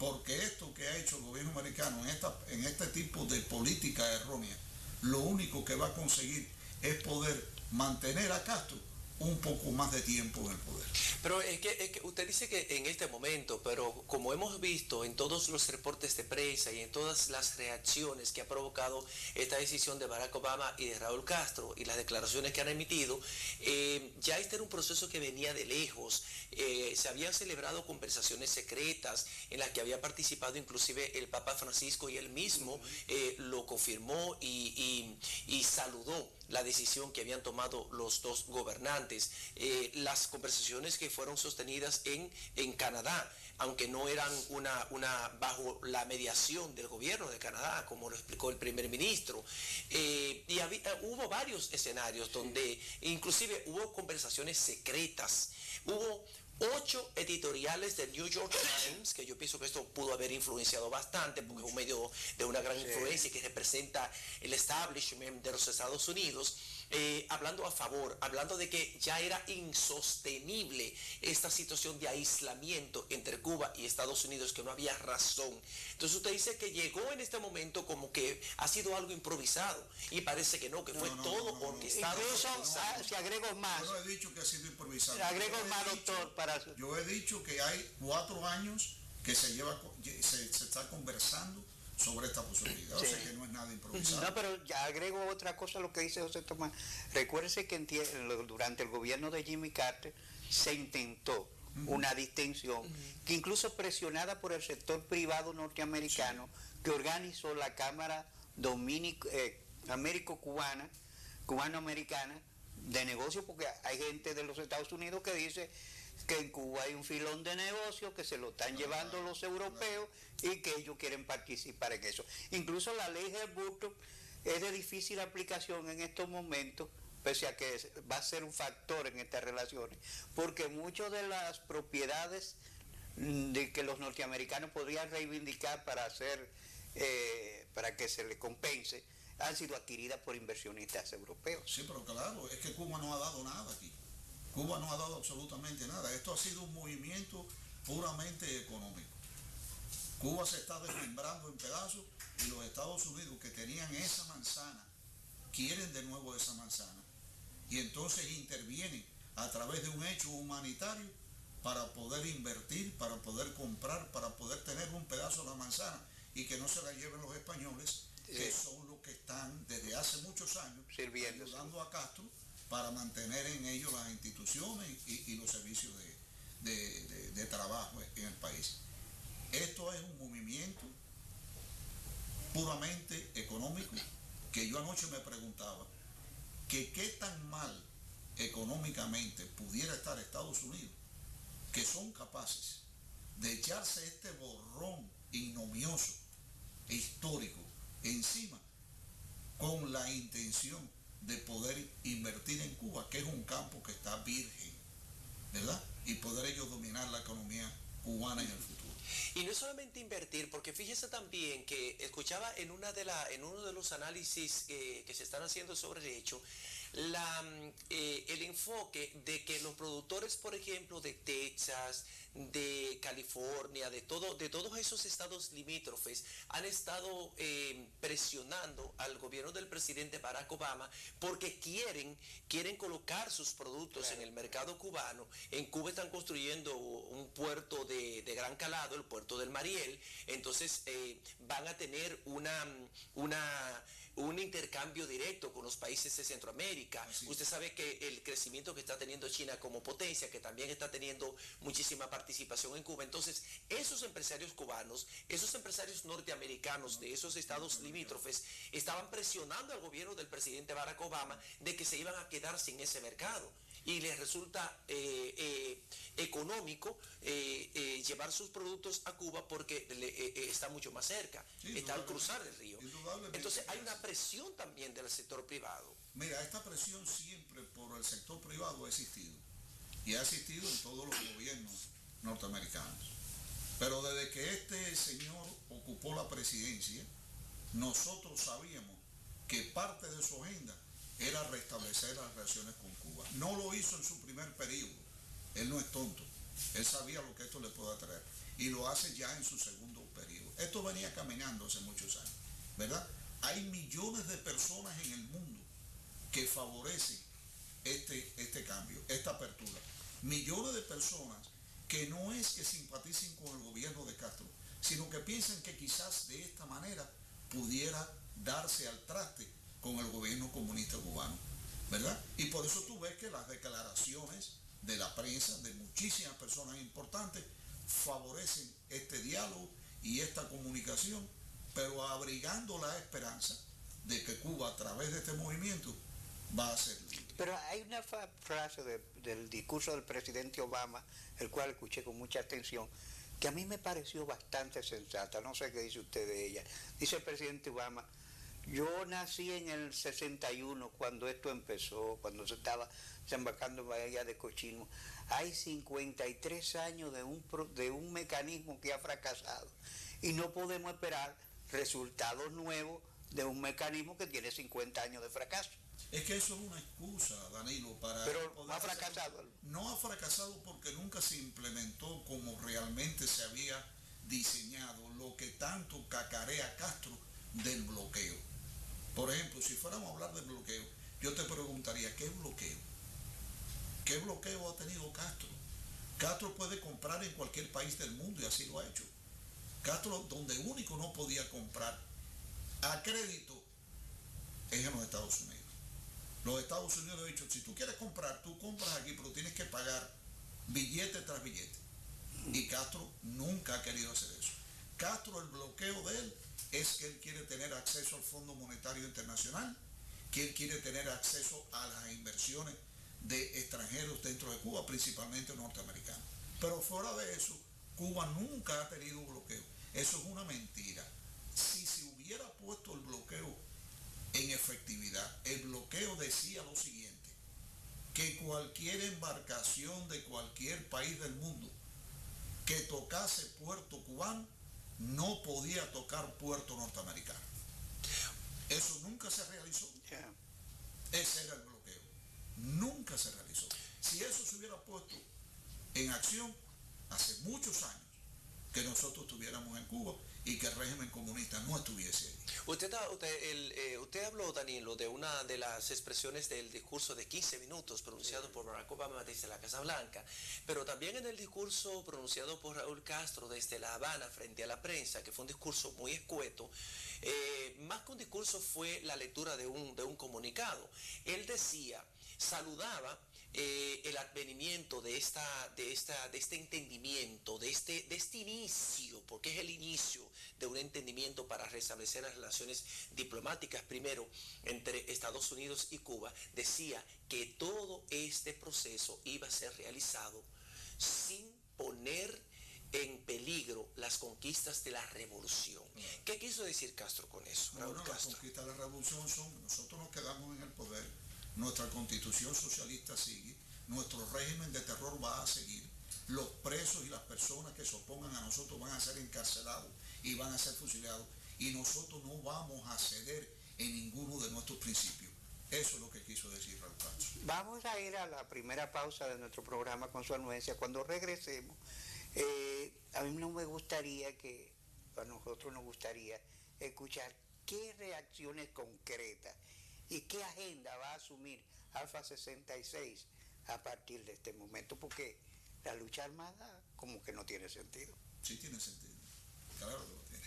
porque esto que ha hecho el gobierno americano en este tipo de política errónea, lo único que va a conseguir es poder mantener a Castro un poco más de tiempo en el poder. Pero es que usted dice que en este momento, pero como hemos visto en todos los reportes de prensa y en todas las reacciones que ha provocado esta decisión de Barack Obama y de Raúl Castro y las declaraciones que han emitido, ya este era un proceso que venía de lejos. Se habían celebrado conversaciones secretas en las que había participado inclusive el Papa Francisco, y él mismo lo confirmó y saludó la decisión que habían tomado los dos gobernantes. Las conversaciones que fueron sostenidas en Canadá, aunque no eran bajo la mediación del gobierno de Canadá, como lo explicó el primer ministro. Hubo varios escenarios donde inclusive hubo conversaciones secretas. Hubo 8 editoriales del New York Times, que yo pienso que esto pudo haber influenciado bastante, porque es un medio de una gran influencia que representa el establishment de los Estados Unidos, hablando a favor, hablando de que ya era insostenible esta situación de aislamiento entre Cuba y Estados Unidos, que no había razón. Entonces usted dice que llegó en este momento como que ha sido algo improvisado, y parece que no, que fue todo orquestado. Incluso, si agrego más. Yo no he dicho que ha sido improvisado. Agrego más, doctor, yo he dicho que hay 4 años que se está conversando sobre esta posibilidad, o sea que no es nada improvisado. No, pero ya agrego otra cosa a lo que dice José Tomás. Recuérdese que durante el gobierno de Jimmy Carter se intentó una distinción que incluso presionada por el sector privado norteamericano, que organizó la Cámara Cubano-Americana de Negocios, porque hay gente de los Estados Unidos que dice que en Cuba hay un filón de negocio que se lo están llevando los europeos y que ellos quieren participar en eso. Incluso la ley de Burton es de difícil aplicación en estos momentos, pese a que va a ser un factor en estas relaciones, porque muchas de las propiedades de que los norteamericanos podrían reivindicar para que se le compense han sido adquiridas por inversionistas europeos. Sí, pero claro, es que Cuba no ha dado nada aquí. Cuba no ha dado absolutamente nada. Esto ha sido un movimiento puramente económico. Cuba se está desmembrando en pedazos y los Estados Unidos, que tenían esa manzana, quieren de nuevo esa manzana. Y entonces intervienen a través de un hecho humanitario para poder invertir, para poder comprar, para poder tener un pedazo de la manzana y que no se la lleven los españoles, que son los que están desde hace muchos años ayudando a Castro para mantener en ellos las instituciones y los servicios de trabajo en el país. Esto es un movimiento puramente económico, que yo anoche me preguntaba que qué tan mal económicamente pudiera estar Estados Unidos, que son capaces de echarse este borrón ignominioso e histórico encima con la intención de poder invertir en Cuba, que es un campo que está virgen, ¿verdad? Y poder ellos dominar la economía cubana en el futuro. Y no es solamente invertir, porque fíjese también que escuchaba en uno de los análisis que se están haciendo sobre el hecho, el enfoque de que los productores, por ejemplo, de Texas, de California, de todos esos estados limítrofes, han estado presionando al gobierno del presidente Barack Obama porque quieren colocar sus productos en el mercado cubano. En Cuba están construyendo un puerto de gran calado, el puerto del Mariel. Entonces van a tener un intercambio directo con los países de Centroamérica. Usted sabe que el crecimiento que está teniendo China como potencia, que también está teniendo muchísima participación en Cuba. Entonces, esos empresarios cubanos, esos empresarios norteamericanos de esos estados limítrofes, estaban presionando al gobierno del presidente Barack Obama de que se iban a quedar sin ese mercado. Y les resulta económico llevar sus productos a Cuba porque está mucho más cerca, está al cruzar el río. Entonces hay una presión también del sector privado. Mira, esta presión siempre por el sector privado ha existido, y ha existido en todos los gobiernos norteamericanos. Pero desde que este señor ocupó la presidencia, nosotros sabíamos que parte de su agenda era restablecer las relaciones con Cuba. No lo hizo en su primer periodo. Él no es tonto. Él sabía lo que esto le puede traer. y lo hace ya en su segundo periodo. Esto venía caminando hace muchos años, ¿verdad? Hay millones de personas en el mundo que favorecen este cambio, esta apertura. Millones de personas que no es que simpaticen con el gobierno de Castro, sino que piensan que quizás de esta manera pudiera darse al traste con el gobierno comunista cubano, ¿verdad? Y por eso tú ves que las declaraciones de la prensa, de muchísimas personas importantes, favorecen este diálogo y esta comunicación, pero abrigando la esperanza de que Cuba, a través de este movimiento, va a ser libre. Pero hay una frase del discurso del presidente Obama, el cual escuché con mucha atención, que a mí me pareció bastante sensata. No sé qué dice usted de ella. Dice el presidente Obama: yo nací en el 61 cuando esto empezó, cuando se estaba desembarcando en Bahía de Cochino. Hay 53 años de un mecanismo que ha fracasado y no podemos esperar resultados nuevos de un mecanismo que tiene 50 años de fracaso. Es que eso es una excusa, Danilo, para... Pero no ha fracasado. No ha fracasado porque nunca se implementó como realmente se había diseñado lo que tanto cacarea Castro del bloqueo. Por ejemplo, si fuéramos a hablar de bloqueo, yo te preguntaría, ¿qué bloqueo? ¿Qué bloqueo ha tenido Castro? Castro puede comprar en cualquier país del mundo y así lo ha hecho. Castro, donde único no podía comprar a crédito, es en los Estados Unidos. Los Estados Unidos han dicho, si tú quieres comprar, tú compras aquí, pero tienes que pagar billete tras billete. Y Castro nunca ha querido hacer eso. Castro, el bloqueo de él es que él quiere tener acceso al Fondo Monetario Internacional, que él quiere tener acceso a las inversiones de extranjeros dentro de Cuba, principalmente norteamericanos. Pero fuera de eso, Cuba nunca ha tenido bloqueo. Eso es una mentira. Si se hubiera puesto el bloqueo en efectividad, el bloqueo decía lo siguiente: que cualquier embarcación de cualquier país del mundo que tocase puerto cubano no podía tocar puerto norteamericano. Eso nunca se realizó. Ese era el bloqueo. Nunca se realizó. Si eso se hubiera puesto en acción hace muchos años, que nosotros estuviéramos en Cuba y que el régimen comunista no estuviese ahí. Usted habló, Danilo, de una de las expresiones del discurso de 15 minutos pronunciado por Barack Obama desde la Casa Blanca, pero también en el discurso pronunciado por Raúl Castro desde La Habana frente a la prensa, que fue un discurso muy escueto. Más que un discurso fue la lectura de un comunicado. Él decía, saludaba el advenimiento de este entendimiento, de este inicio, porque es el inicio de un entendimiento para restablecer las relaciones diplomáticas primero entre Estados Unidos y Cuba. Decía que todo este proceso iba a ser realizado sin poner en peligro las conquistas de la revolución. ¿Qué quiso decir Castro con eso? Bueno, las conquistas de la revolución son, nosotros nos quedamos en el poder, nuestra constitución socialista sigue, nuestro régimen de terror va a seguir, los presos y las personas que se opongan a nosotros van a ser encarcelados y van a ser fusilados, y nosotros no vamos a ceder en ninguno de nuestros principios. Eso es lo que quiso decir Raúl Castro. Vamos a ir a la primera pausa de nuestro programa con su anuencia. Cuando regresemos, a mí no me gustaría que, a nosotros nos gustaría escuchar qué reacciones concretas y qué agenda va a asumir Alfa 66 a partir de este momento, porque la lucha armada como que no tiene sentido. Sí tiene sentido, claro que lo tiene.